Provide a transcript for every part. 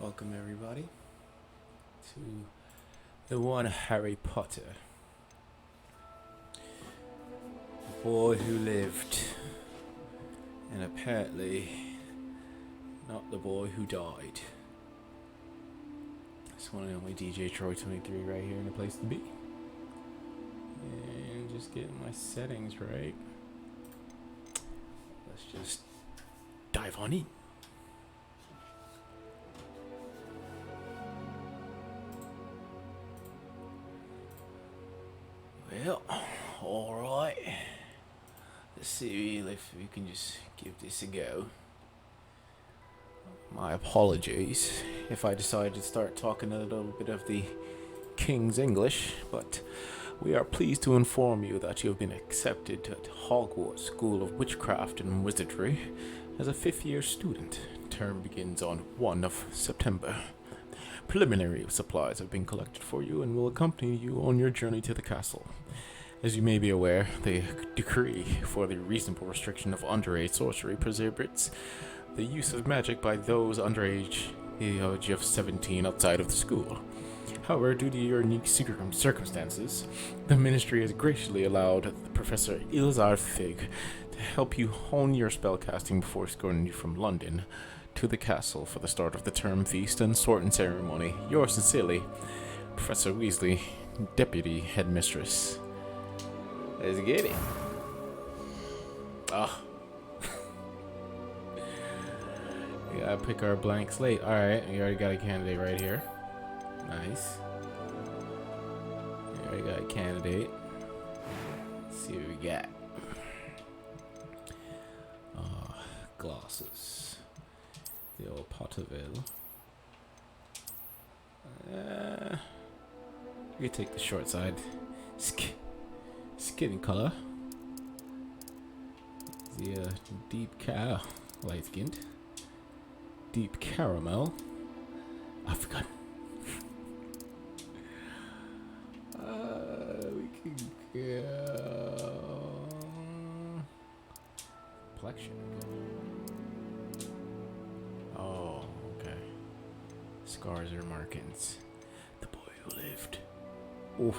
Welcome everybody to the one Harry Potter, the boy who lived, and apparently not the boy who died. It's one and only DJ Troy 23 right here in the place to be. And just getting my settings right. Let's just dive on in. Well, alright. Let's see if we can just give this a go. My apologies if I decided to start talking a little bit of the King's English, but we are pleased to inform you that you have been accepted at Hogwarts School of Witchcraft and Wizardry as a 5th year student. Term begins on 1 of September. Preliminary supplies have been collected for you and will accompany you on your journey to the castle. As you may be aware, the decree for the reasonable restriction of underage sorcery prohibits the use of magic by those underage the age of 17 outside of the school. However, due to your unique circumstances, the ministry has graciously allowed Professor Ilzar Fig to help you hone your spellcasting before escorting you from London to the castle for the start of the term feast and sorting ceremony. Yours sincerely, Professor Weasley, Deputy Headmistress. Let's get it. Ah. We gotta pick our blank slate. Alright, we already got a candidate right here. Nice. We already got a candidate. Let's see what we got. Glasses. The old Potterville. We can take the short side. Skin color. The deep light skinned. Deep caramel. African. We can go complexion. Oh, okay. Scars or markings. The boy who lived. Oof.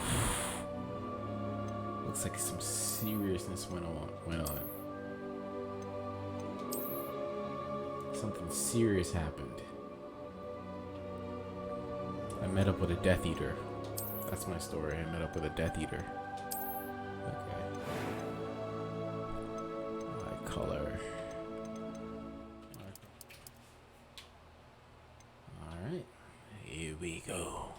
Looks like some seriousness went on. Something serious happened. I met up with a Death Eater. That's my story. I met up with a Death Eater. Okay. Eye color. Alright. Here we go.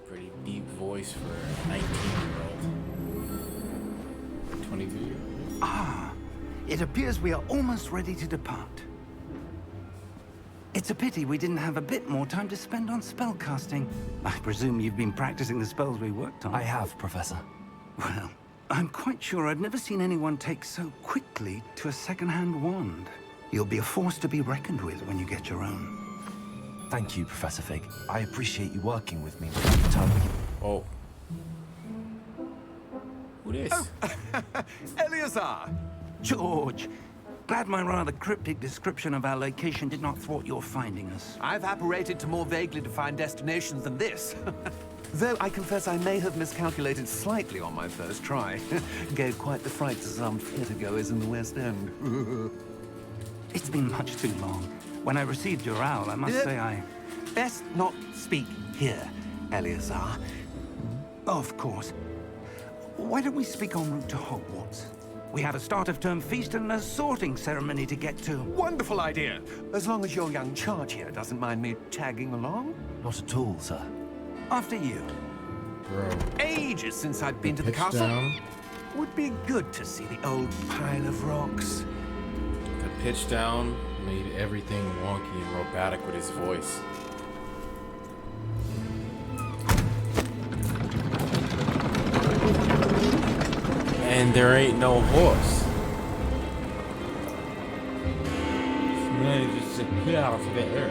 Pretty deep voice for a 19-year-old. 22. Ah, it appears we are almost ready to depart. It's a pity we didn't have a bit more time to spend on spellcasting. I presume you've been practicing the spells we worked on. I have, Professor. Well, I'm quite sure I've never seen anyone take so quickly to a second-hand wand. You'll be a force to be reckoned with when you get your own. Thank you, Professor Fig. I appreciate you working with me. Oh. Who this? Eleazar! George, glad my rather cryptic description of our location did not thwart your finding us. I've apparated to more vaguely defined destinations than this. Though I confess I may have miscalculated slightly on my first try. Gave quite the fright to some theatergoers in the West End. It's been much too long. When I received your owl, I must say I... Best not speak here, Eleazar. Of course. Why don't we speak en route to Hogwarts? We have a start-of-term feast and a sorting ceremony to get to. Wonderful idea! As long as your young charge here doesn't mind me tagging along. Not at all, sir. After you. Bro. Ages since I've been to the Pitch castle. down. Would be good to see the old pile of rocks. The pitch down made everything wonky and robotic with his voice. And there ain't no horse. Man, just get out of there.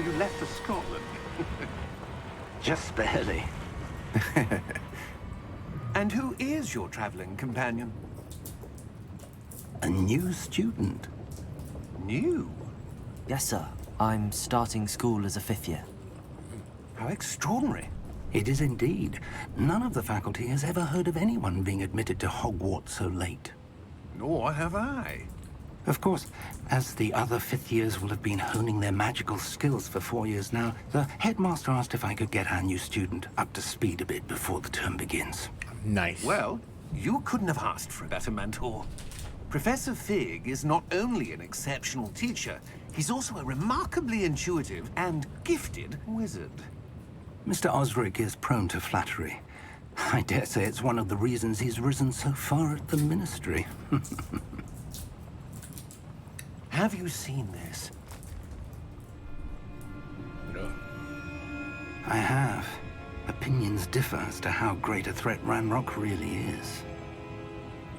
before you left for Scotland. Just barely. And who is your traveling companion? A new student. New? Yes, sir. I'm starting school as a 5th year. How extraordinary. It is indeed. None of the faculty has ever heard of anyone being admitted to Hogwarts so late. Nor have I. Of course, as the other 5th years will have been honing their magical skills for 4 years now, the headmaster asked if I could get our new student up to speed a bit before the term begins. Nice. Well, you couldn't have asked for a better mentor. Professor Fig is not only an exceptional teacher, he's also a remarkably intuitive and gifted wizard. Mr. Osric is prone to flattery. I dare say it's one of the reasons he's risen so far at the Ministry. Have you seen this? No. I have. Opinions differ as to how great a threat Ranrok really is.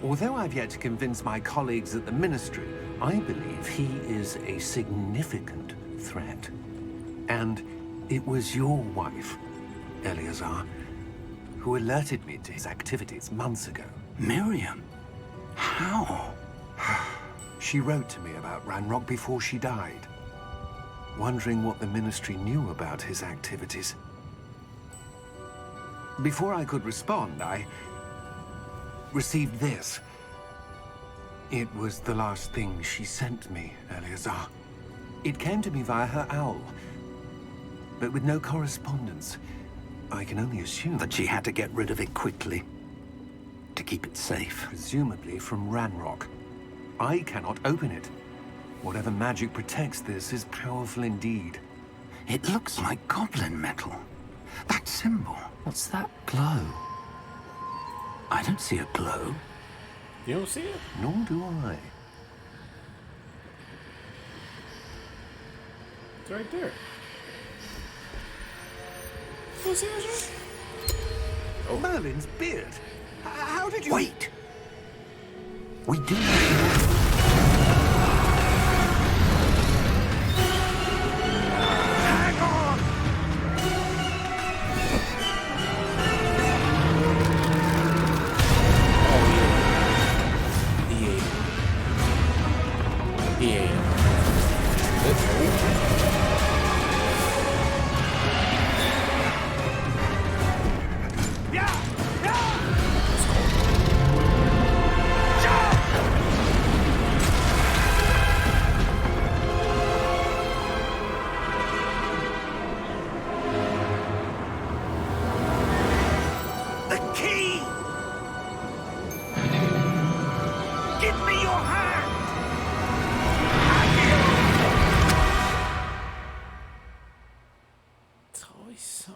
Although I've yet to convince my colleagues at the Ministry, I believe he is a significant threat. And it was your wife, Eleazar, who alerted me to his activities months ago. Miriam? How? She wrote to me about Ranrok before she died, wondering what the Ministry knew about his activities. Before I could respond, I received this. It was the last thing she sent me, Eleazar. It came to me via her owl, but with no correspondence. I can only assume That she had to get rid of it quickly. To keep it safe. presumably from Ranrok. I cannot open it. Whatever magic protects this is powerful indeed. It looks like goblin metal. That symbol. What's that glow? I don't see a glow. You don't see it? Nor do I. It's right there. You don't see it, Joe? Merlin's beard. How did you... Wait! We do not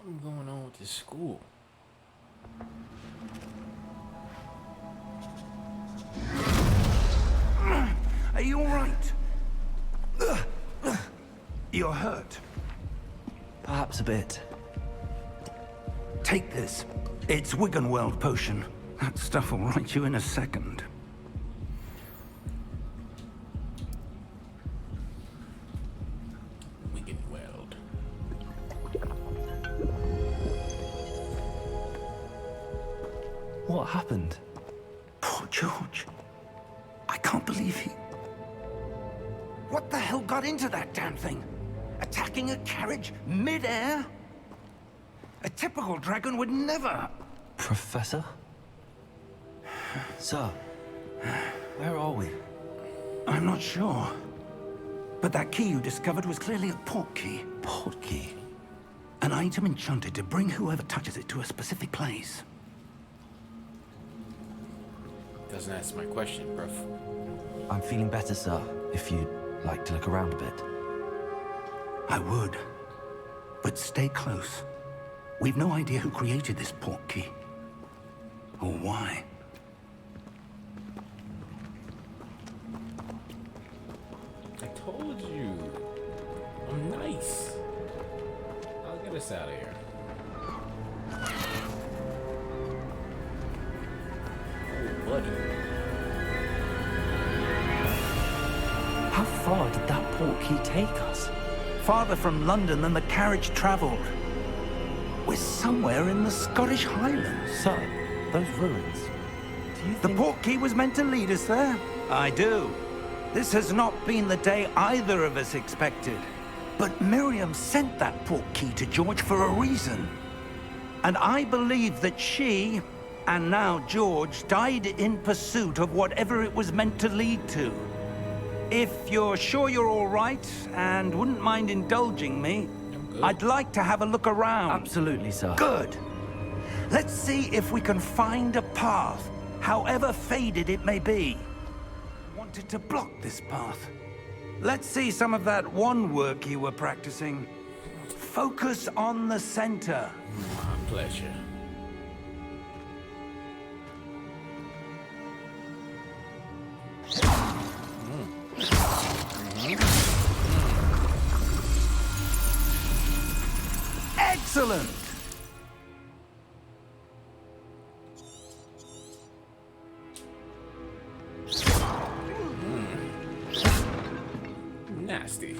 something going on with this school. Are you all right? You're hurt. Perhaps a bit. Take this. It's Wiggenweld potion. That stuff will right you in a second. Wiggenweld. What happened? Poor George. I can't believe he... What the hell got into that damn thing? Attacking a carriage mid-air? A typical dragon would never... Professor? Sir, where are we? I'm not sure. But that key you discovered was clearly a portkey. Portkey? An item enchanted to bring whoever touches it to a specific place. Doesn't answer my question, bruv. I'm feeling better, sir, if you'd like to look around a bit. I would. But stay close. We've no idea who created this portkey. Or why. I told you. I'm nice. I'll get us out of here. Oh, buddy. How far did that portkey take us? farther from London than the carriage traveled. We're somewhere in the Scottish Highlands. Sir, those ruins. Do you The think... Portkey was meant to lead us there? I do. This has not been the day either of us expected. But Miriam sent that Portkey to George for a reason. And I believe that she, and now George, died in pursuit of whatever it was meant to lead to. If you're sure you're all right, and wouldn't mind indulging me, I'd like to have a look around. Absolutely, sir. Good. Let's see if we can find a path, however faded it may be. Wanted to block this path. Let's see some of that one work you were practicing. Focus on the center. My pleasure. Excellent! Nasty.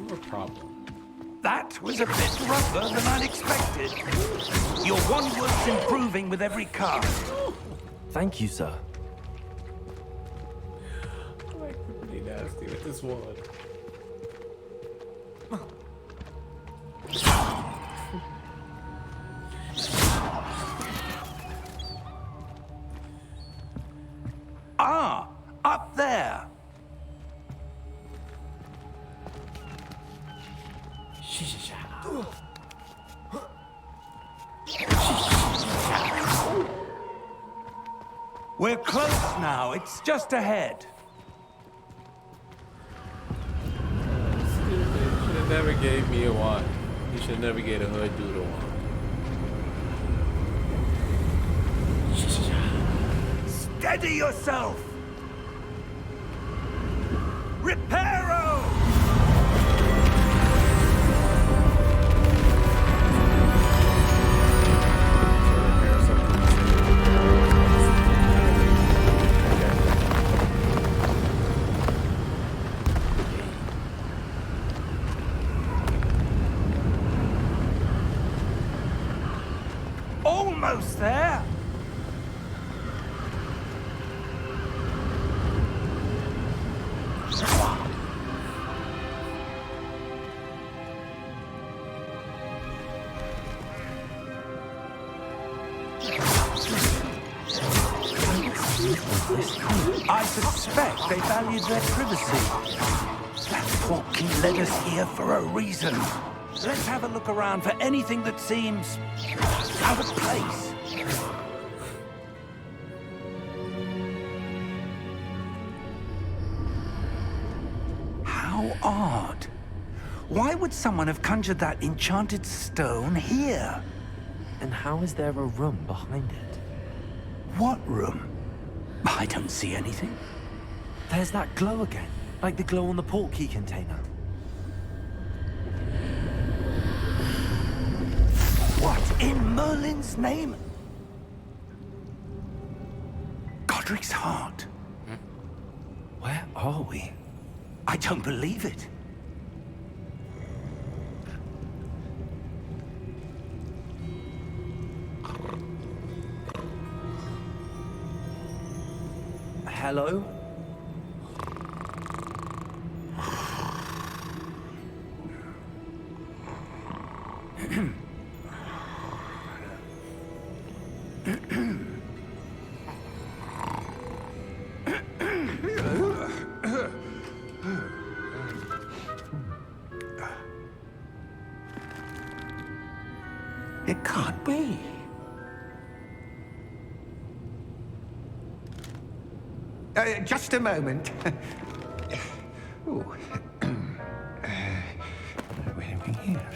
No problem. That was a bit rougher than I'd expected. Your one work's improving with every cast. Thank you, sir. I like really nasty with this one. Ah, up there. We're close now. It's just ahead. Stupid. Should have never gave me a wand. You should never get a hood doodle wand. Steady yourself. Reparo! Almost there. I suspect they valued their privacy. That Portkey led us here for a reason. Let's have a look around for anything that seems out of place. How odd. Why would someone have conjured that enchanted stone here? And how is there a room behind it? What room? I don't see anything. There's that glow again, like the glow on the Portkey container. What in Merlin's name? Godric's heart. Where are we? I don't believe it. Hello? It can't be. Just a moment. Ooh. Where are we here?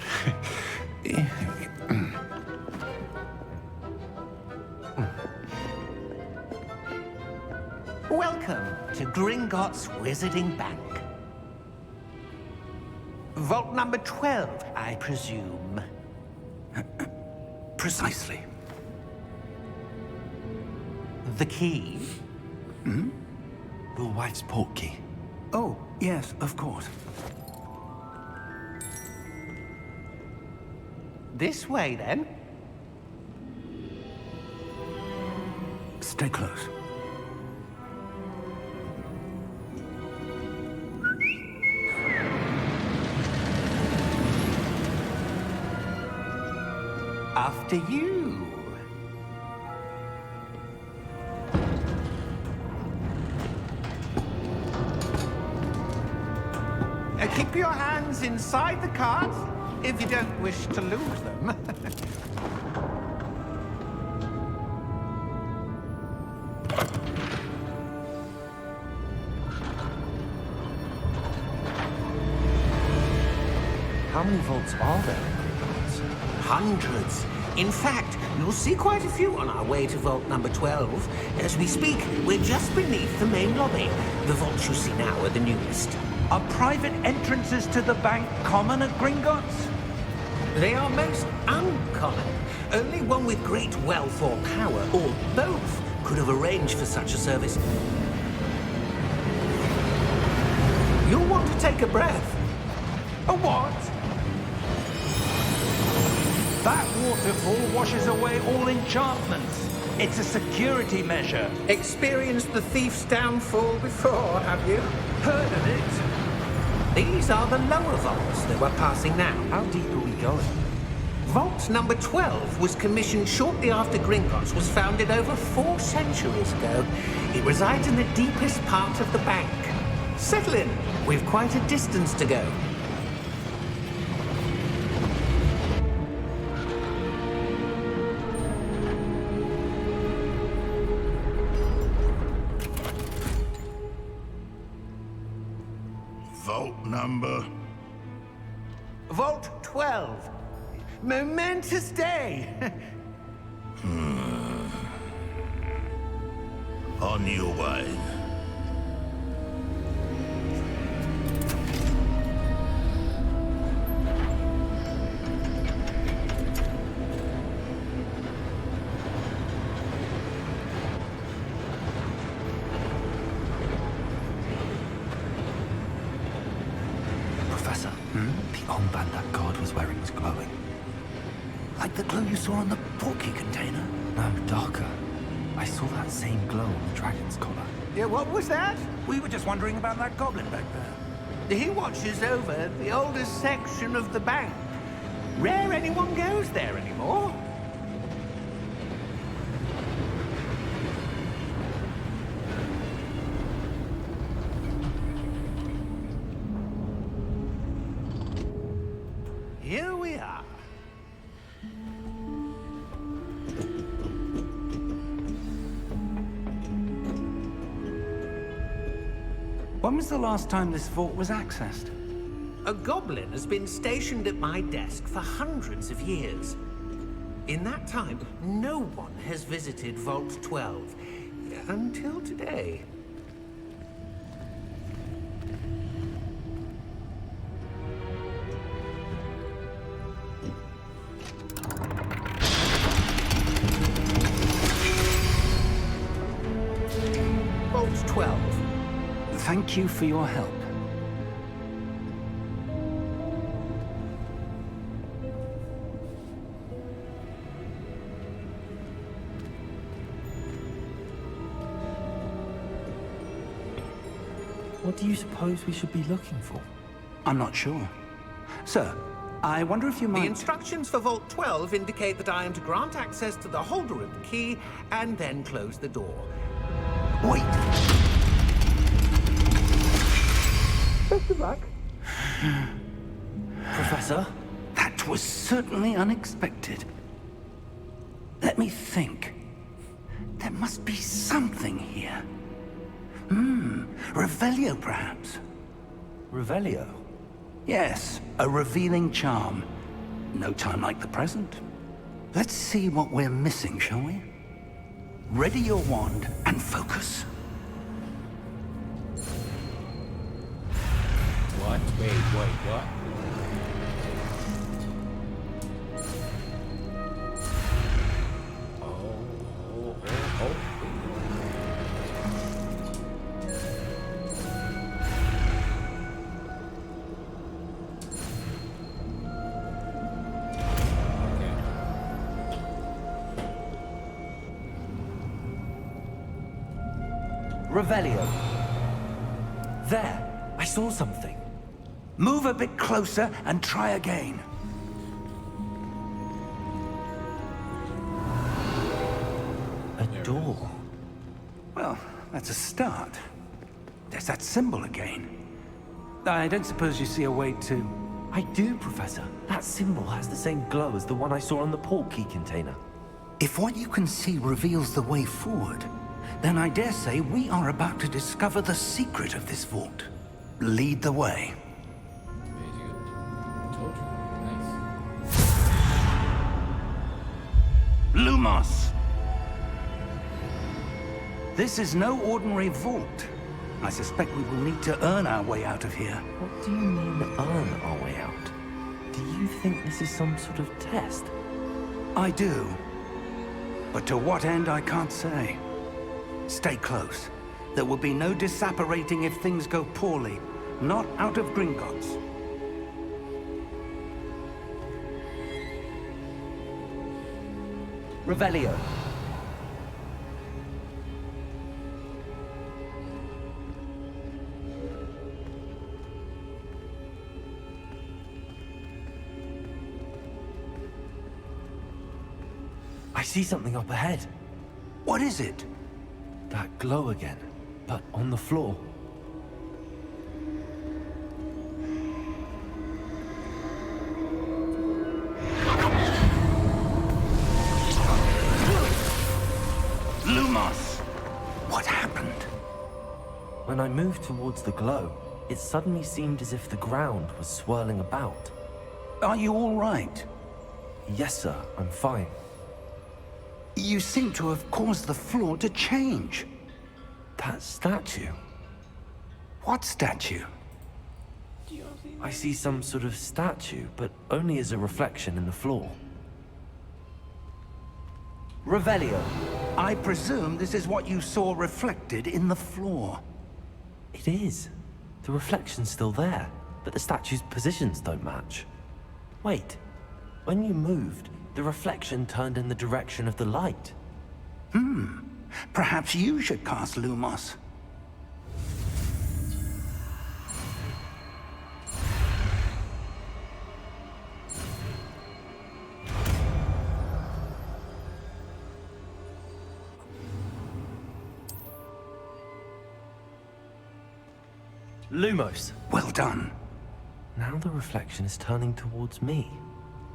Welcome to Gringotts Wizarding Bank. Vault number 12, I presume. Precisely. The key? Your wife's Portkey. Oh, yes, of course. This way, then. Stay close. After you. Keep your hands inside the cart if you don't wish to lose them. How many vaults are there in Gringotts? Hundreds. In fact, you'll see quite a few on our way to vault number 12. As we speak, we're just beneath the main lobby. The vaults you see now are the newest. Are private entrances to the bank common at Gringotts? They are most uncommon. Only one with great wealth or power, or both, could have arranged for such a service. You'll want to take a breath. A what? That waterfall washes away all enchantments. It's a security measure. Experienced the thief's downfall before, have you? Heard of it? These are the lower vaults that we're passing now. How deep are we going? Vault number 12 was commissioned shortly after Gringotts was founded over 4 centuries ago. It resides in the deepest part of the bank. Settle in. We've quite a distance to go. Vault number? Vault 12. Momentous day. On your way. Professor, the armband that guard was wearing was glowing. Like the glow you saw on the Portkey container? No, darker. I saw that same glow on the dragon's collar. Yeah, what was that? We were just wondering about that goblin back there. He watches over the oldest section of the bank. Rare anyone goes there anymore. Here we are. When was the last time this vault was accessed? A goblin has been stationed at my desk for hundreds of years. In that time, no one has visited Vault 12 until today. Vault 12. Thank you for your help. What do you suppose we should be looking for? I'm not sure. Sir, I wonder if you The might... instructions for Vault 12 indicate that I am to grant access to the holder of the key and then close the door. Wait! Best of luck. Professor? That was certainly unexpected. Let me think. There must be something here. Revelio, perhaps? Revelio? Yes, a revealing charm. No time like the present. Let's see what we're missing, shall we? Ready your wand and focus. What? Wait, what? Oh. Revelio. There! I saw something. Move a bit closer and try again. A door. Well, that's a start. There's that symbol again. I don't suppose you see a way to... I do, Professor. That symbol has the same glow as the one I saw on the Portkey container. If what you can see reveals the way forward, then I dare say we are about to discover the secret of this vault. Lead the way. Told you. Nice. Lumos! This is no ordinary vault. I suspect we will need to earn our way out of here. What do you mean, earn our way out? Do you think this is some sort of test? I do. But to what end, I can't say. Stay close. There will be no disapparating if things go poorly. Not out of Gringotts. Revelio. I see something up ahead. What is it? That glow again, but on the floor. Lumos! What happened? When I moved towards the glow, it suddenly seemed as if the ground was swirling about. Are you all right? Yes, sir, I'm fine. You seem to have caused the floor to change. That statue. What statue? I see some sort of statue, but only as a reflection in the floor. Revelio. I presume this is what you saw reflected in the floor. It is. The reflection's still there, but the statue's positions don't match. Wait. When you moved, the reflection turned in the direction of the light. Perhaps you should cast Lumos. Lumos. Well done. Now the reflection is turning towards me.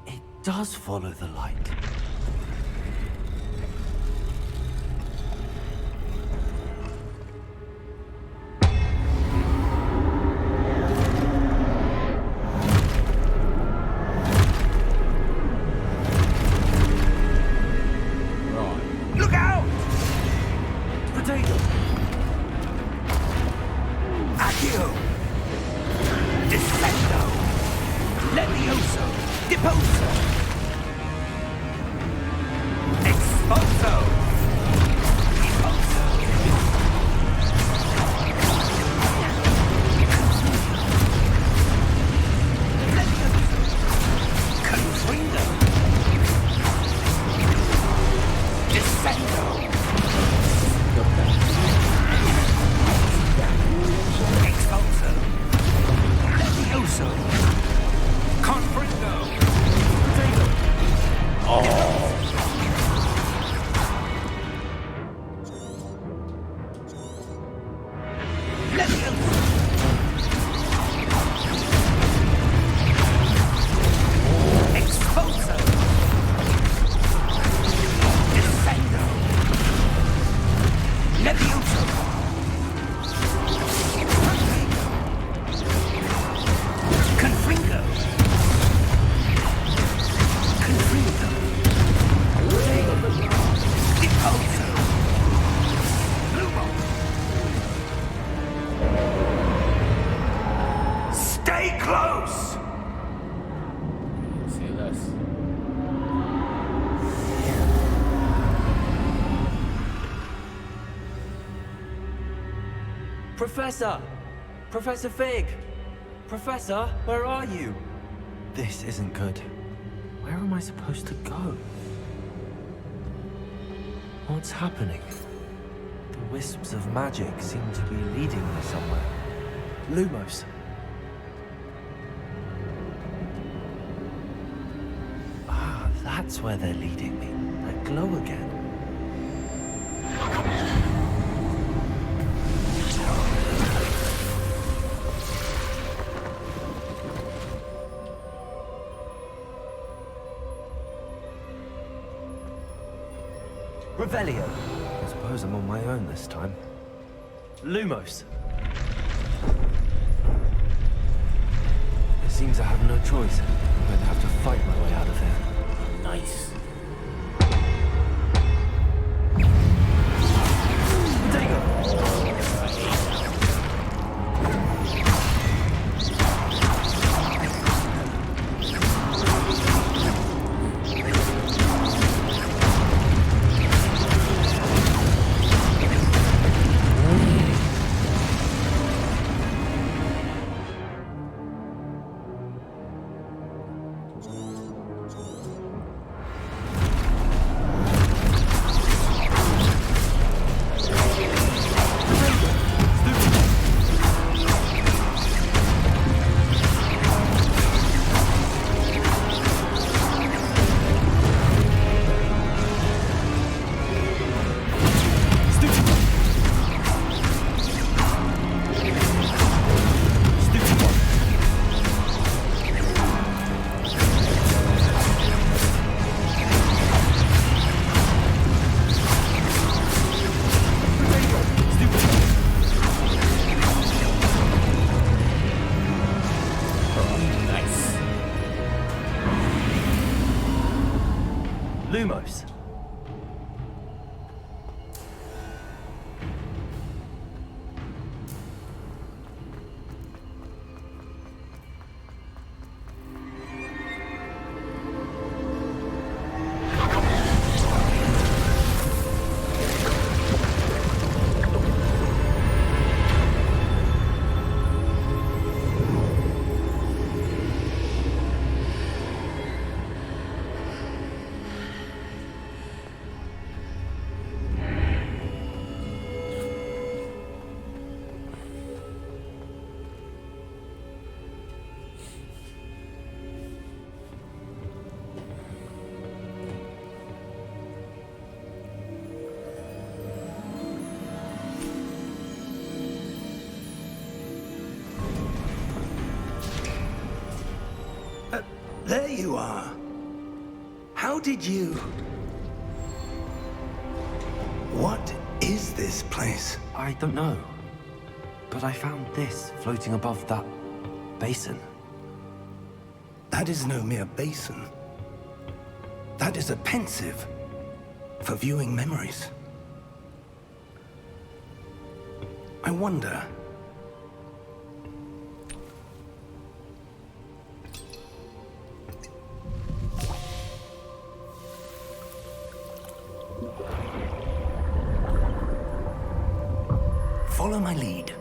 It does follow the light. Look out! Potato! Accio! Descendo! Levioso! Deposo! Exposo! Deposo! Levioso! Confringo! Descendo! Expulso! Levioso! Confringo! Potato! Levioso! Expulso! Descendo! Levioso! Confringo! Confringo! Deposo! Lumo! Stay close! Say less. Professor! Professor Fig! Professor, where are you? This isn't good. Where am I supposed to go? What's happening? The wisps of magic seem to be leading me somewhere. Lumos. Ah, that's where they're leading me. That glow again. Revelio. I suppose I'm on my own this time. Lumos. It seems I have no choice. I'm going to have to fight my way out of here. Nice. Lumos. There you are. How did you... What is this place? I don't know. But I found this floating above that basin. That is no mere basin. That is a pensive for viewing memories. I wonder... Follow my lead.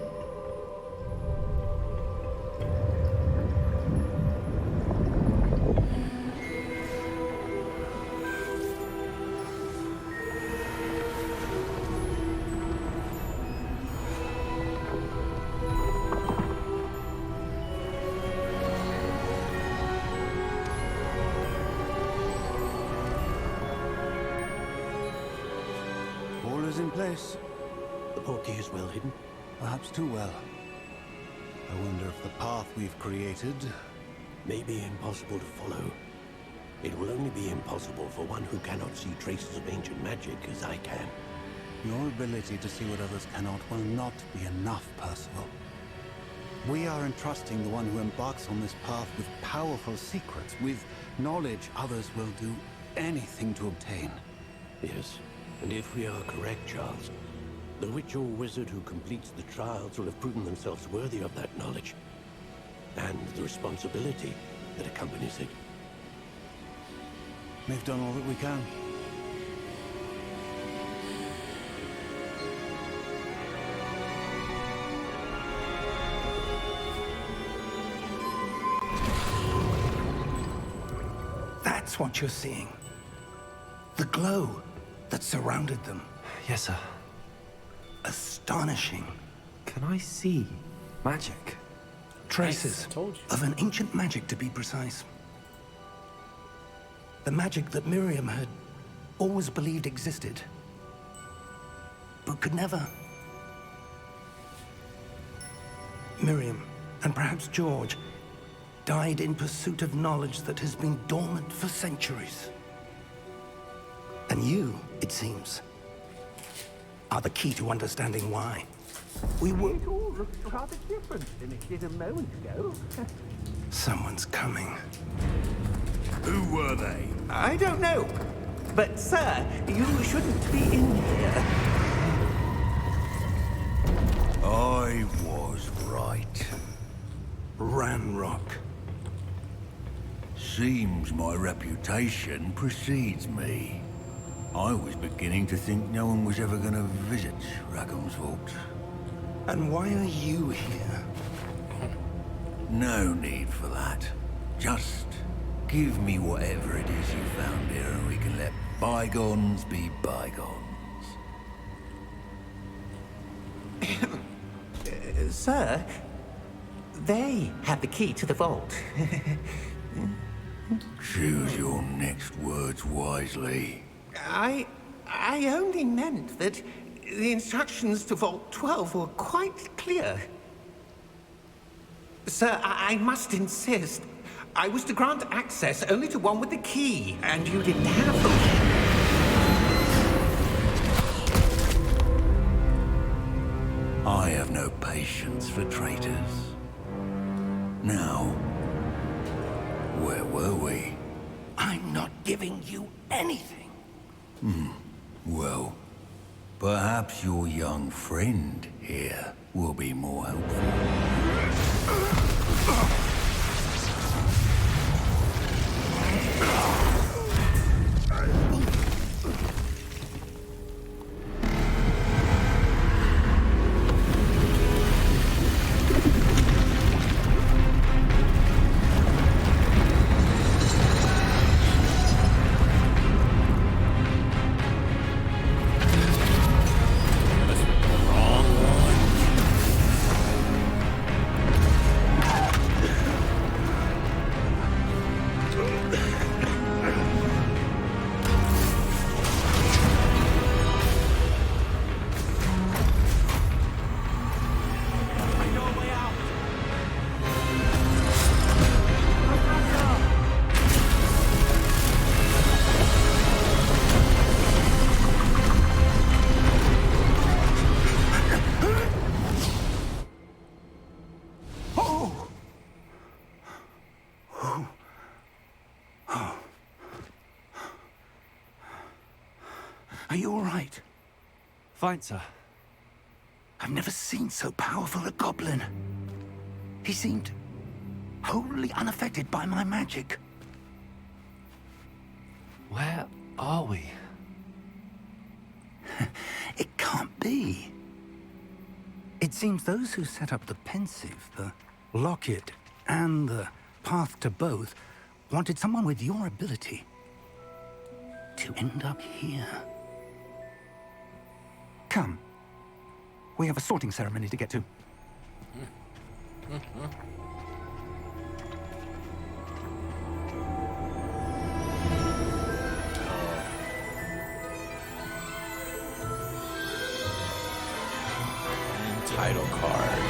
All is in place. The portkey is well hidden. Perhaps too well. I wonder if the path we've created... May be impossible to follow. It will only be impossible for one who cannot see traces of ancient magic as I can. Your ability to see what others cannot will not be enough, Percival. We are entrusting the one who embarks on this path with powerful secrets, with knowledge others will do anything to obtain. Yes, and if we are correct, Charles, the witch or wizard who completes the trials will have proven themselves worthy of that knowledge, and the responsibility that accompanies it. We've done all that we can. That's what you're seeing. The glow that surrounded them. Yes, sir. astonishing. Can I see magic? Traces I told you. of an ancient magic, to be precise. The magic that Miriam had always believed existed, but could never. Miriam, and perhaps George, died in pursuit of knowledge that has been dormant for centuries. And you, it seems, are the key to understanding why. We were... It all looks rather different than it did a moment ago. Someone's coming. Who were they? I don't know. But, sir, you shouldn't be in here. I was right. Ranrok. Seems my reputation precedes me. I was beginning to think no one was ever going to visit Rackham's vault. And why are you here? No need for that. Just give me whatever it is you found here and we can let bygones be bygones. Sir, they had the key to the vault. Choose your next words wisely. I only meant that the instructions to Vault 12 were quite clear. Sir, I must insist. I was to grant access only to one with the key, and you didn't have them. I have no patience for traitors. Now, where were we? I'm not giving you anything. Well, perhaps your young friend here will be more helpful. Are you all right? Fine, sir. I've never seen so powerful a goblin. He seemed wholly unaffected by my magic. Where are we? It can't be. It seems those who set up the pensive, the locket, and the path to both wanted someone with your ability to end up here. Come. We have a sorting ceremony to get to. And title card.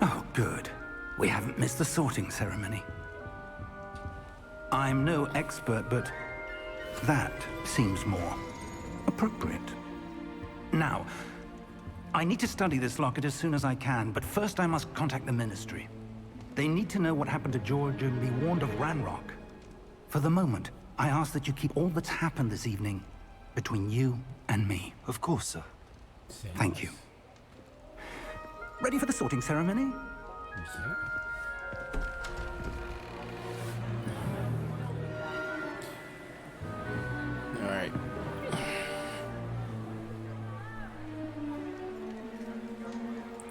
Oh, good. We haven't missed the sorting ceremony. I'm no expert, but that seems more appropriate. Now, I need to study this locket as soon as I can, but first I must contact the Ministry. They need to know what happened to George and be warned of Ranrok. For the moment, I ask that you keep all that's happened this evening between you and me. Of course, sir. Thank you. Ready for the sorting ceremony? Alright.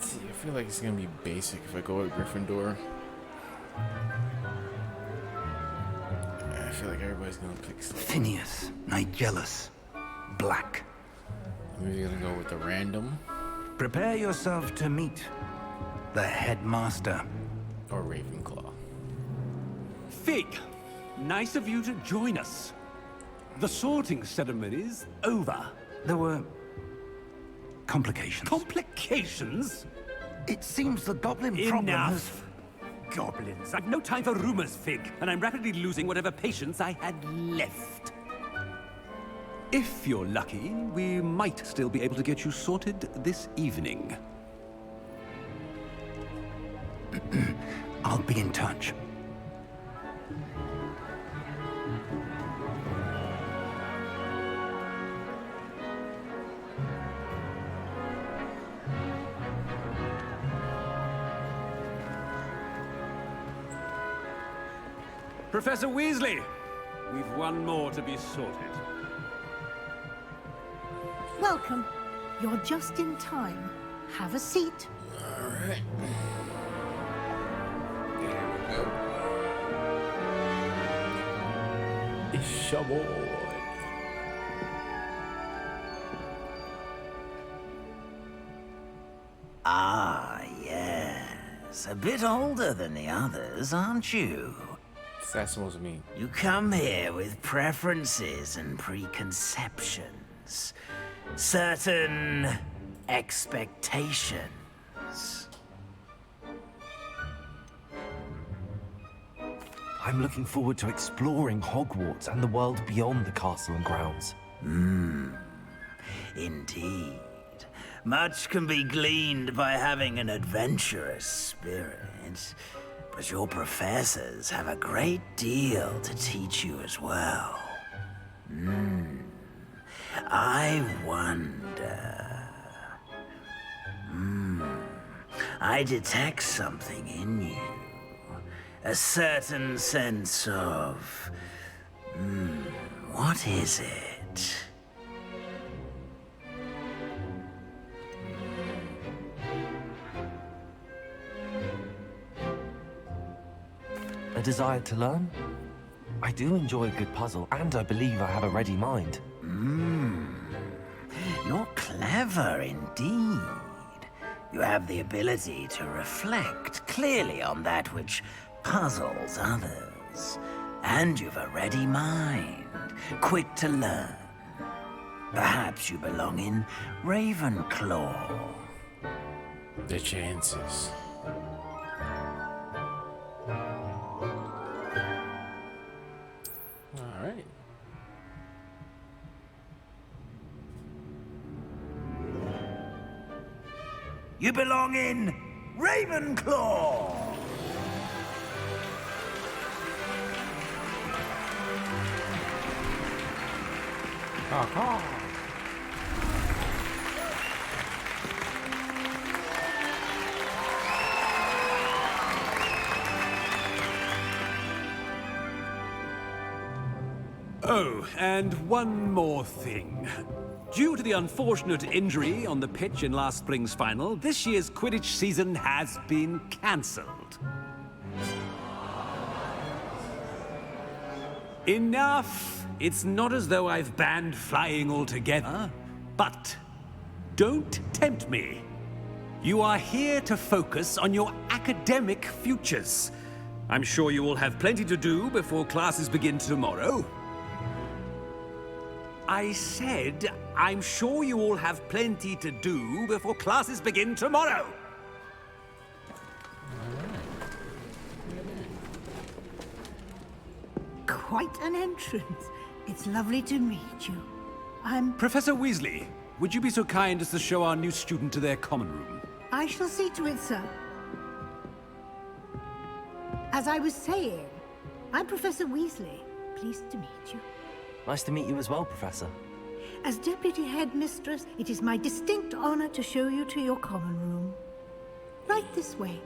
See, I feel like it's gonna be basic if I go with Gryffindor. I feel like everybody's gonna pick something. Phineas, Nigellus, Black. Maybe gonna go with the random Prepare yourself to meet the headmaster. or Ravenclaw. Fig, nice of you to join us. The sorting ceremony's over. There were complications. Complications? It seems the goblin problem has... Enough. Goblins. I've no time for rumors, Fig, and I'm rapidly losing whatever patience I had left. If you're lucky, we might still be able to get you sorted this evening. I'll be in touch. Professor Weasley, we've one more to be sorted. Welcome. You're just in time. Have a seat. Alright. There we go. Shovel. Ah, yes. A bit older than the others, aren't you? What's that supposed to mean? You come here with preferences and preconceptions. Certain expectations. I'm looking forward to exploring Hogwarts and the world beyond the castle and grounds. Indeed. Much can be gleaned by having an adventurous spirit. But your professors have a great deal to teach you as well. I wonder... I detect something in you. A certain sense of... what is it? A desire to learn? I do enjoy a good puzzle, and I believe I have a ready mind. You're clever indeed. You have the ability to reflect clearly on that which puzzles others. And you've a ready mind, quick to learn. Perhaps you belong in Ravenclaw. The chances. Alright. You belong in Ravenclaw! Oh, and one more thing. Due to the unfortunate injury on the pitch in last spring's final, this year's Quidditch season has been cancelled. Enough! It's not as though I've banned flying altogether, but don't tempt me. You are here to focus on your academic futures. I'm sure you will have plenty to do before classes begin tomorrow. I said, I'm sure you all have plenty to do before classes begin tomorrow. Quite an entrance. It's lovely to meet you. I'm... Professor Weasley, would you be so kind as to show our new student to their common room? I shall see to it, sir. As I was saying, I'm Professor Weasley. Pleased to meet you. Nice to meet you as well, Professor. As Deputy Headmistress, it is my distinct honor to show you to your common room. Right this way.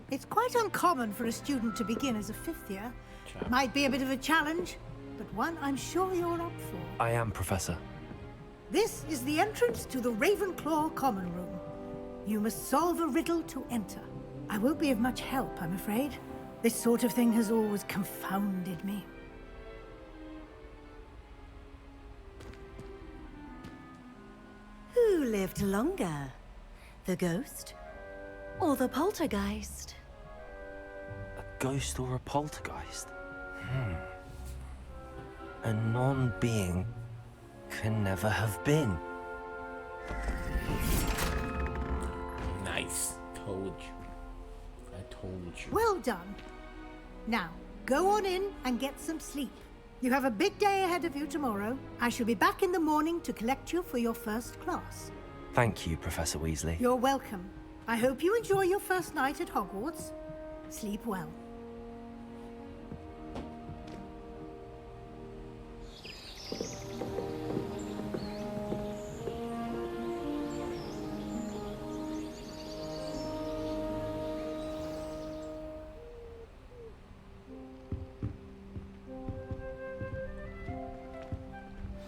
It's quite uncommon for a student to begin as a fifth year. Might be a bit of a challenge, but one I'm sure you're up for. I am, Professor. This is the entrance to the Ravenclaw common room. You must solve a riddle to enter. I won't be of much help, I'm afraid. This sort of thing has always confounded me. Who lived longer? The ghost or the poltergeist? A ghost or a poltergeist? A non-being can never have been. Nice. Told you. I told you. Well done. Now, go on in and get some sleep. You have a big day ahead of you tomorrow. I shall be back in the morning to collect you for your first class. Thank you, Professor Weasley. You're welcome. I hope you enjoy your first night at Hogwarts. Sleep well.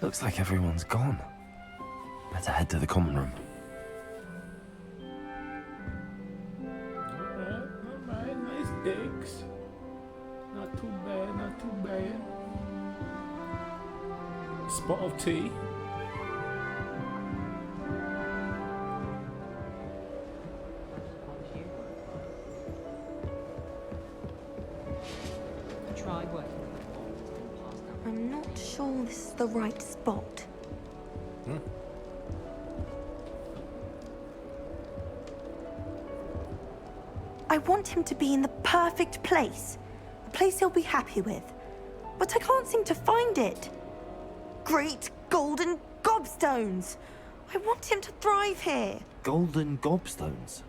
Looks like everyone's gone. Better head to the common room. Alright, nice digs. Not too bad, not too bad. Spot of tea. Try working. I'm not sure this is the right spot. I want him to be in the perfect place. A place he'll be happy with. But I can't seem to find it. Great golden gobstones! I want him to thrive here. Golden gobstones?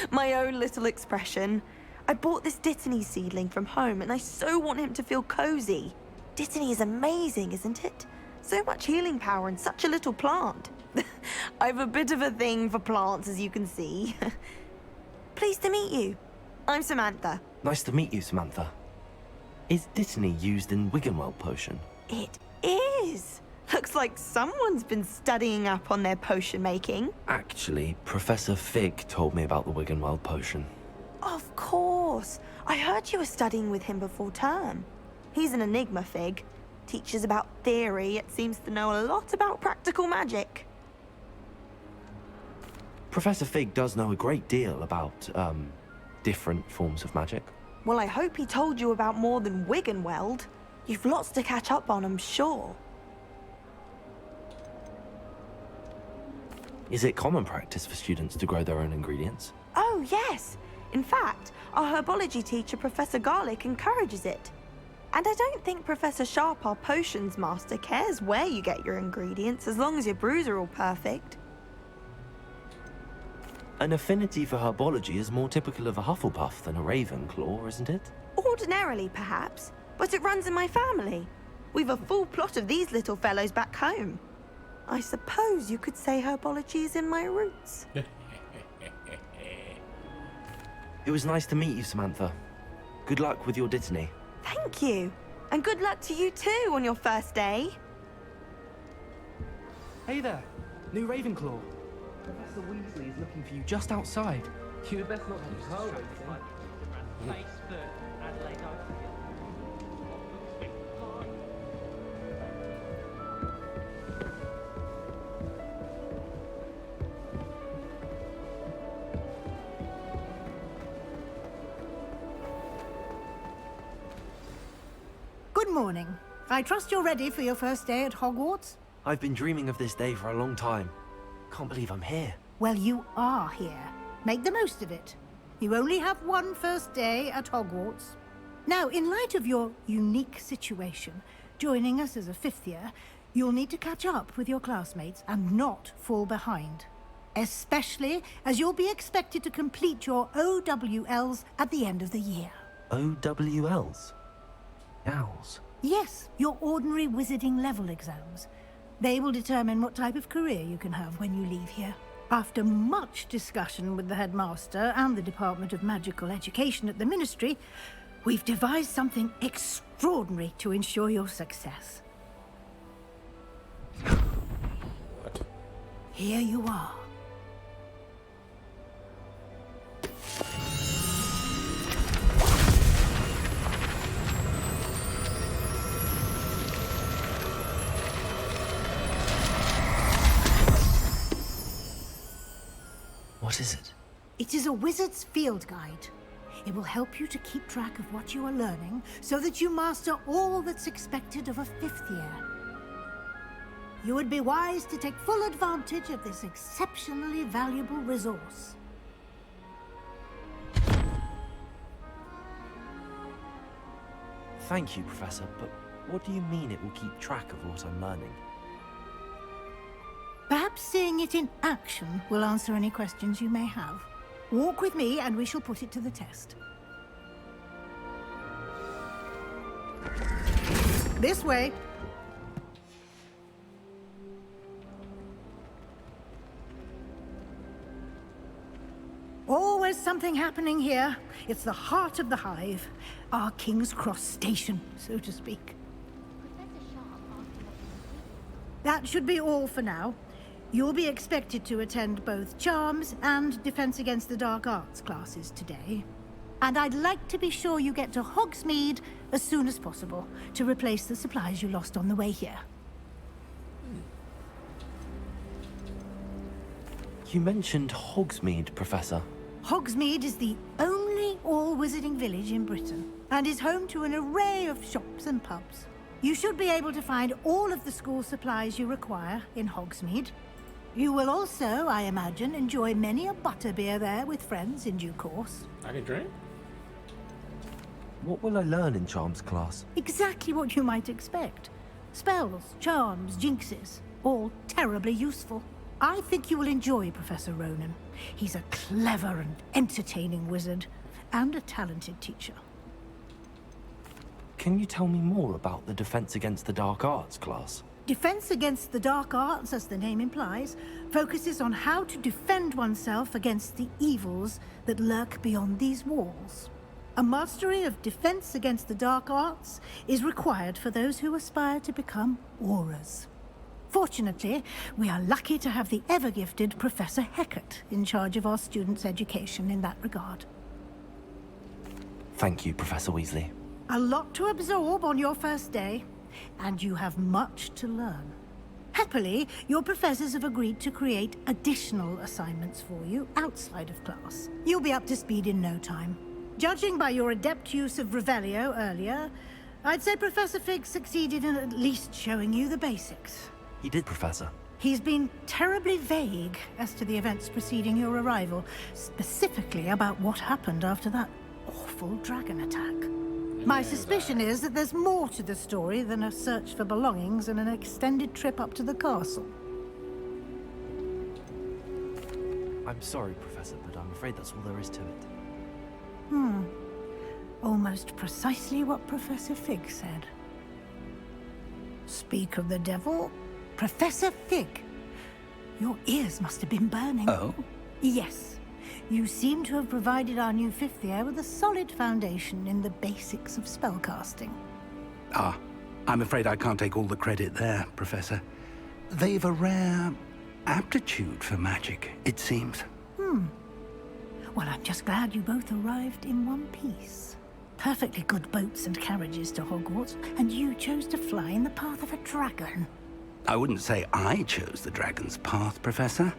My own little expression. I bought this Dittany seedling from home and I so want him to feel cozy. Dittany is amazing, isn't it? So much healing power in such a little plant. I've a bit of a thing for plants, as you can see. Pleased to meet you. I'm Samantha. Nice to meet you, Samantha. Is Dittany used in Wiggenweld potion? It is. Looks like someone's been studying up on their potion making. Actually, Professor Fig told me about the Wiggenweld potion. Of course. I heard you were studying with him before term. He's an enigma, Fig. Teaches about theory, yet seems to know a lot about practical magic. Professor Fig does know a great deal about, different forms of magic. Well, I hope he told you about more than Wiggenweld. You've lots to catch up on, I'm sure. Is it common practice for students to grow their own ingredients? Oh, yes. In fact, our herbology teacher, Professor Garlick, encourages it. And I don't think Professor Sharp, our potions master, cares where you get your ingredients, as long as your brews are all perfect. An affinity for herbology is more typical of a Hufflepuff than a Ravenclaw, isn't it? Ordinarily, perhaps, but it runs in my family. We've a full plot of these little fellows back home. I suppose you could say herbology is in my roots. It was nice to meet you, Samantha. Good luck with your Dittany. Thank you. And good luck to you too on your first day. Hey there, new Ravenclaw. Professor Weasley is looking for you just outside. You'd best not use her Good morning. I trust you're ready for your first day at Hogwarts? I've been dreaming of this day for a long time. Can't believe I'm here. Well, you are here. Make the most of it. You only have one first day at Hogwarts. Now, in light of your unique situation, joining us as a 5th year, you'll need to catch up with your classmates and not fall behind. Especially as you'll be expected to complete your OWLs at the end of the year. OWLs? Owls? Yes, your ordinary wizarding level exams. They will determine what type of career you can have when you leave here. After much discussion with the headmaster and the Department of Magical Education at the Ministry, we've devised something extraordinary to ensure your success. What? Here you are. What is it? It is a wizard's field guide. It will help you to keep track of what you are learning so that you master all that's expected of a 5th year. You would be wise to take full advantage of this exceptionally valuable resource. Thank you, Professor, but what do you mean it will keep track of what I'm learning? Perhaps seeing it in action will answer any questions you may have. Walk with me and we shall put it to the test. This way. Always something happening here. It's the heart of the hive. Our King's Cross station, so to speak. That should be all for now. You'll be expected to attend both Charms and Defense Against the Dark Arts classes today. And I'd like to be sure you get to Hogsmeade as soon as possible to replace the supplies you lost on the way here. You mentioned Hogsmeade, Professor. Hogsmeade is the only all-wizarding village in Britain and is home to an array of shops and pubs. You should be able to find all of the school supplies you require in Hogsmeade. You will also, I imagine, enjoy many a butterbeer there with friends in due course. I can drink? What will I learn in Charms class? Exactly what you might expect. Spells, charms, jinxes, all terribly useful. I think you will enjoy Professor Ronan. He's a clever and entertaining wizard, and a talented teacher. Can you tell me more about the Defense Against the Dark Arts class? Defense Against the Dark Arts, as the name implies, focuses on how to defend oneself against the evils that lurk beyond these walls. A mastery of Defense Against the Dark Arts is required for those who aspire to become Aurors. Fortunately, we are lucky to have the ever-gifted Professor Hecat in charge of our students' education in that regard. Thank you, Professor Weasley. A lot to absorb on your first day, and you have much to learn. Happily, your professors have agreed to create additional assignments for you outside of class. You'll be up to speed in no time. Judging by your adept use of Revelio earlier, I'd say Professor Fig succeeded in at least showing you the basics. He did, Professor. He's been terribly vague as to the events preceding your arrival, specifically about what happened after that awful dragon attack. My suspicion is that there's more to the story than a search for belongings and an extended trip up to the castle. I'm sorry, Professor, but I'm afraid that's all there is to it. Almost precisely what Professor Fig said. Speak of the devil, Professor Fig. Your ears must have been burning. Oh? Yes. You seem to have provided our new 5th year with a solid foundation in the basics of spellcasting. Ah, I'm afraid I can't take all the credit there, Professor. They've a rare aptitude for magic, it seems. Well, I'm just glad you both arrived in one piece. Perfectly good boats and carriages to Hogwarts, and you chose to fly in the path of a dragon. I wouldn't say I chose the dragon's path, Professor.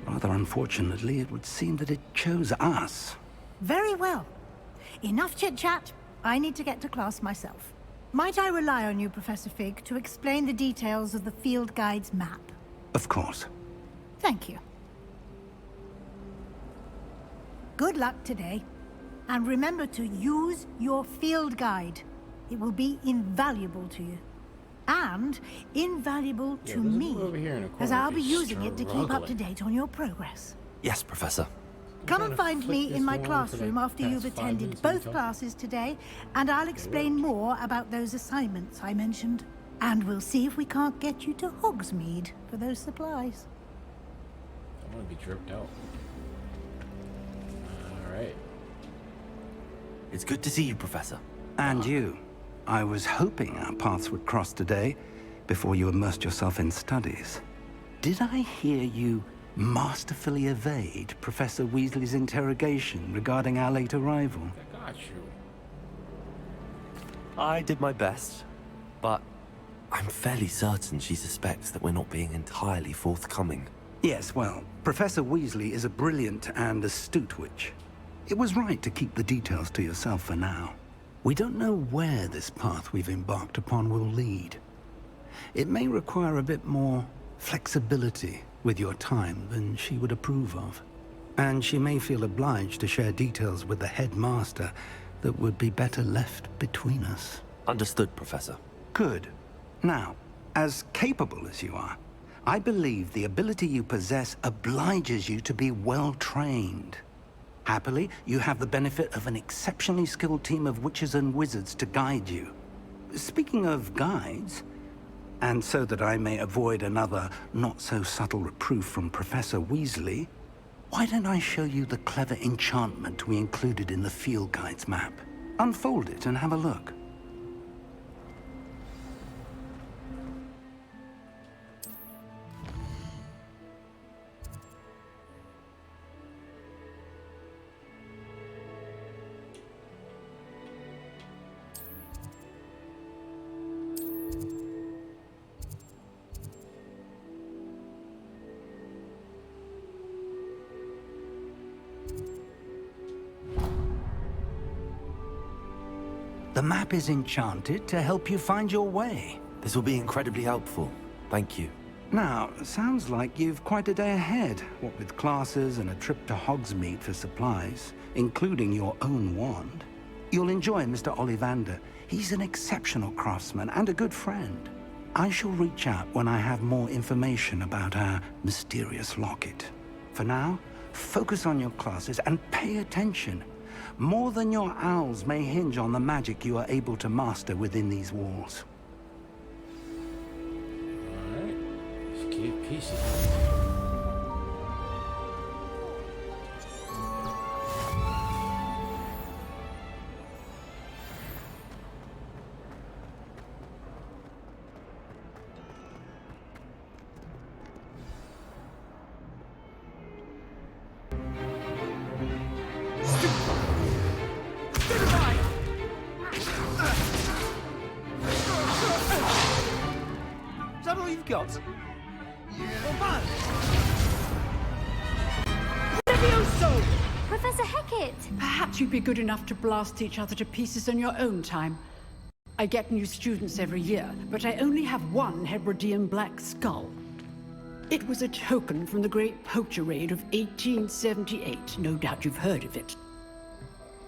Rather unfortunately, it would seem that it chose us. Very well. Enough chit-chat. I need to get to class myself. Might I rely on you, Professor Fig, to explain the details of the field guide's map? Of course. Thank you. Good luck today. And remember to use your field guide. It will be invaluable to you. And invaluable to me, as I'll be using it to keep up to date on your progress. Yes, Professor. Come and find me in my classroom after you've attended both classes today, and I'll explain more about those assignments I mentioned. And we'll see if we can't get you to Hogsmeade for those supplies. I want to be dripped out. Alright. It's good to see you, Professor. And you. I was hoping our paths would cross today, before you immersed yourself in studies. Did I hear you masterfully evade Professor Weasley's interrogation regarding our late arrival? I got you. I did my best, but I'm fairly certain she suspects that we're not being entirely forthcoming. Yes, well, Professor Weasley is a brilliant and astute witch. It was right to keep the details to yourself for now. We don't know where this path we've embarked upon will lead. It may require a bit more flexibility with your time than she would approve of. And she may feel obliged to share details with the headmaster that would be better left between us. Understood, Professor. Good. Now, as capable as you are, I believe the ability you possess obliges you to be well trained. Happily, you have the benefit of an exceptionally skilled team of witches and wizards to guide you. Speaking of guides, and so that I may avoid another not-so-subtle reproof from Professor Weasley, why don't I show you the clever enchantment we included in the field guide's map? Unfold it and have a look. The map is enchanted to help you find your way. This will be incredibly helpful. Thank you. Now, sounds like you've quite a day ahead, what with classes and a trip to Hogsmeade for supplies, including your own wand. You'll enjoy Mr. Ollivander. He's an exceptional craftsman and a good friend. I shall reach out when I have more information about our mysterious locket. For now, focus on your classes and pay attention. More than your owls may hinge on the magic you are able to master within these walls. Alright. Let's keep pieces. Got. Levioso! Professor Hecat! Perhaps you'd be good enough to blast each other to pieces on your own time. I get new students every year, but I only have one Hebridean black skull. It was a token from the Great Poacher Raid of 1878. No doubt you've heard of it.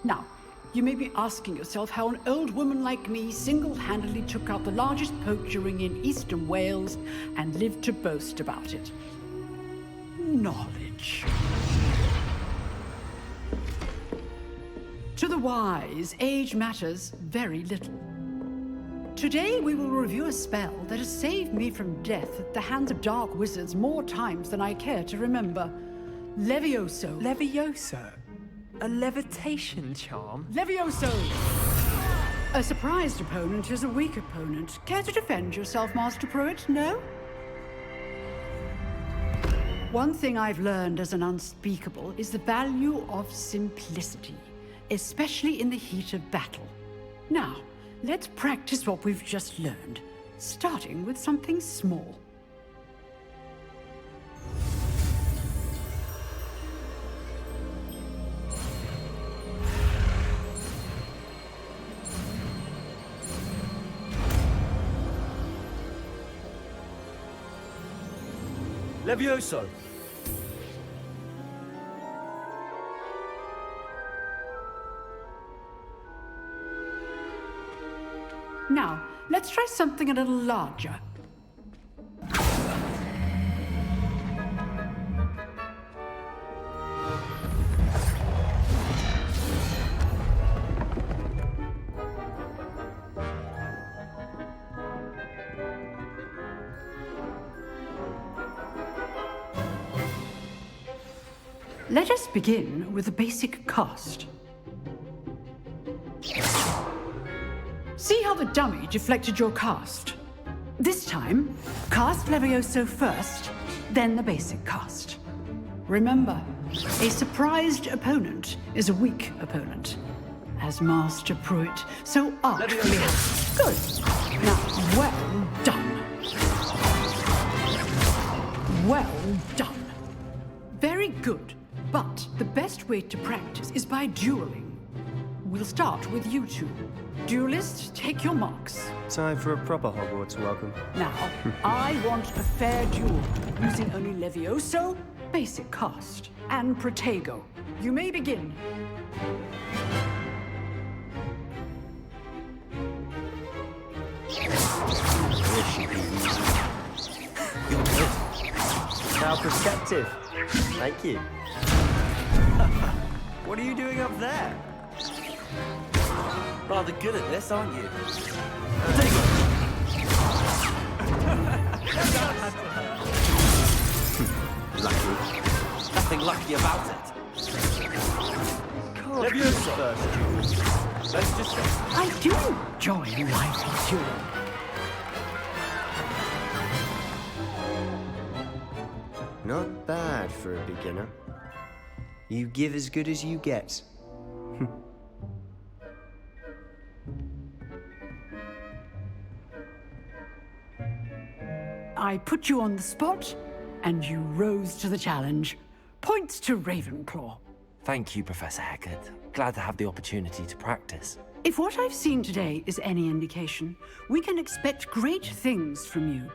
Now, you may be asking yourself how an old woman like me single-handedly took out the largest poacher ring in eastern Wales and lived to boast about it. Knowledge. To the wise, age matters very little. Today we will review a spell that has saved me from death at the hands of dark wizards more times than I care to remember. Levioso. Levioso? A levitation charm? Levioso! A surprised opponent is a weak opponent. Care to defend yourself, Master Pruitt? No? One thing I've learned as an unspeakable is the value of simplicity, especially in the heat of battle. Now, let's practice what we've just learned, starting with something small. Levioso! let's try something a little larger. Let us begin with the basic cast. See how the dummy deflected your cast? This time, cast Levioso first, then the basic cast. Remember, a surprised opponent is a weak opponent, as Master Pruitt so artfully has. Good. Now, well done. Well done. Very good. But the best way to practice is by dueling. We'll start with you two. Duelists, take your marks. Time for a proper Hogwarts welcome. Now, I want a fair duel, using only Levioso, basic cast, and Protego. You may begin. You're good. How perceptive. Thank you. What are you doing up there? Rather good at this, aren't you? Lucky. Nothing lucky about it. Levioso first. Let's just say. I do enjoy lively dueling. Not bad for a beginner. You give as good as you get. I put you on the spot, and you rose to the challenge. Points to Ravenclaw. Thank you, Professor Hecat. Glad to have the opportunity to practice. If what I've seen today is any indication, we can expect great things from you.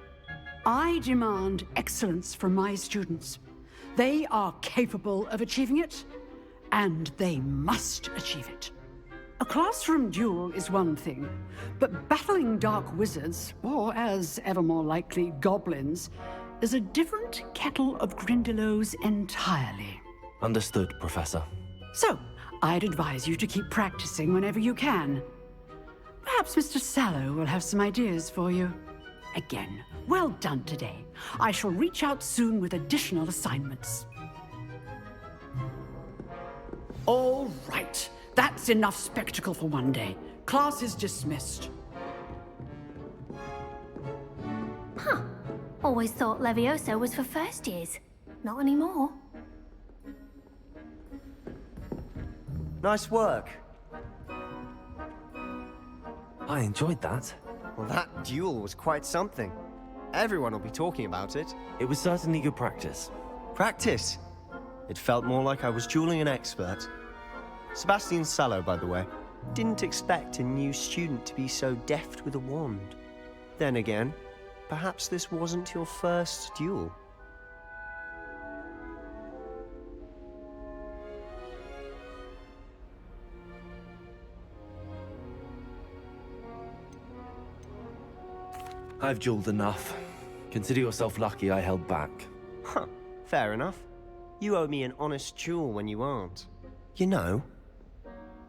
I demand excellence from my students. They are capable of achieving it, and they must achieve it. A classroom duel is one thing, but battling dark wizards, or as ever more likely, goblins, is a different kettle of Grindylows entirely. Understood, Professor. So, I'd advise you to keep practicing whenever you can. Perhaps Mr. Sallow will have some ideas for you. Again, well done today. I shall reach out soon with additional assignments. All right. That's enough spectacle for one day. Class is dismissed. Huh. Always thought Levioso was for first years. Not anymore. Nice work. I enjoyed that. Well, that duel was quite something. Everyone will be talking about it. It was certainly good practice. Practice? It felt more like I was dueling an expert. Sebastian Sallow, by the way. Didn't expect a new student to be so deft with a wand. Then again, perhaps this wasn't your first duel. I've dueled enough. Consider yourself lucky I held back. Huh, fair enough. You owe me an honest duel when you aren't. You know,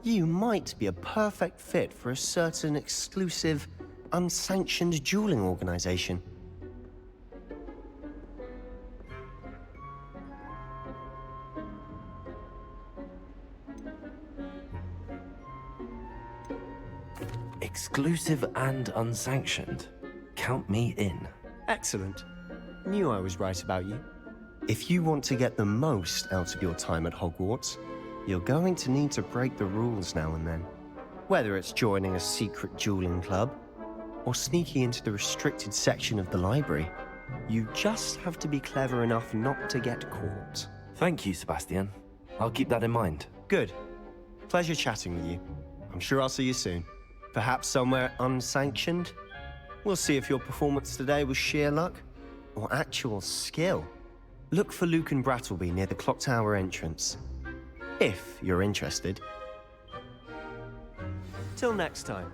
you might be a perfect fit for a certain exclusive, unsanctioned dueling organization. Exclusive and unsanctioned. Count me in. Excellent. Knew I was right about you. If you want to get the most out of your time at Hogwarts, you're going to need to break the rules now and then. Whether it's joining a secret dueling club, or sneaking into the restricted section of the library, you just have to be clever enough not to get caught. Thank you, Sebastian. I'll keep that in mind. Good. Pleasure chatting with you. I'm sure I'll see you soon. Perhaps somewhere unsanctioned? We'll see if your performance today was sheer luck or actual skill. Look for Luke and Brattleby near the clock tower entrance, if you're interested. Till next time.